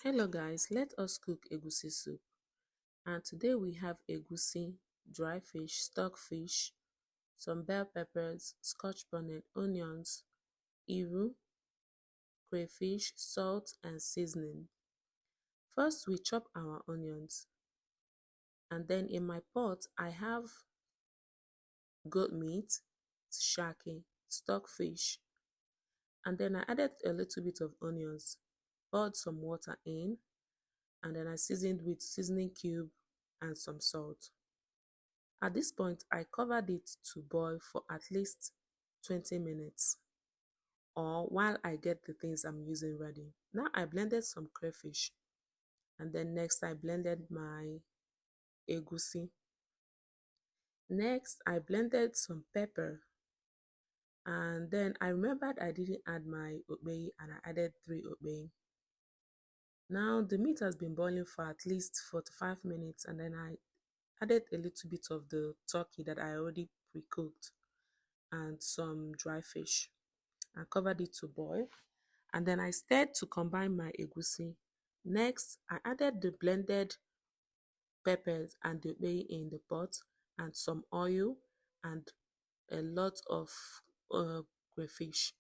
Hello guys, let us cook egusi soup. And today we have egusi, dry fish, stock fish, some bell peppers, scotch bonnet, onions, iru, crayfish, salt and seasoning. First we chop our onions, and then in my pot I have goat meat, shaki, stock fish, and then I added a little bit of onions, poured some water in, and then I seasoned with seasoning cube and some salt. At this point, I covered it to boil for at least 20 minutes or while I get the things I'm using ready. Now I blended some crayfish, and then next I blended my egusi. Next I blended some pepper, and then I remembered I didn't add my okbei and I added 3 okbei. Now the meat has been boiling for at least 45 minutes, and then I added a little bit of the turkey that I already pre-cooked and some dry fish. I covered it to boil, and then I stirred to combine my egusi. Next, I added the blended peppers and the bay in the pot and some oil and a lot of crayfish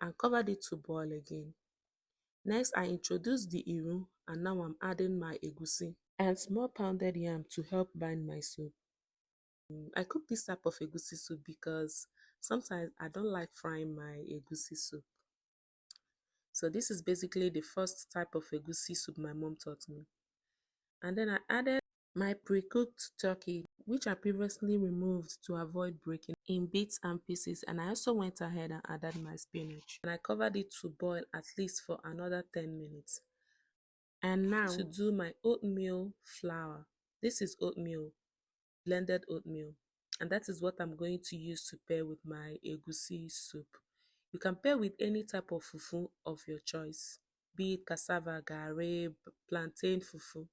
and covered it to boil again. Next, I introduced the iru, and now I'm adding my egusi and small pounded yam to help bind my soup. I cook this type of egusi soup because sometimes I don't like frying my egusi soup. So this is basically the first type of egusi soup my mom taught me. And then I added my pre-cooked turkey, which I previously removed to avoid breaking in bits and pieces. And I also went ahead and added my spinach. And I covered it to boil at least for another 10 minutes. And now to do my oatmeal flour. This is oatmeal, blended oatmeal. And that is what I'm going to use to pair with my egusi soup. You can pair with any type of fufu of your choice, be it cassava, garri, plantain fufu,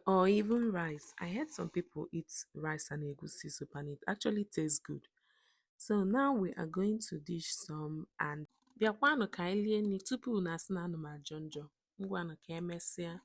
or even rice. I heard some people eat rice and egusi soup and it actually tastes good. So now we are going to dish some, and bịakwanụ ka anyị lie nri tupu unu asị na anụ m ajọ njọ. Ngwanụ ka emesịa.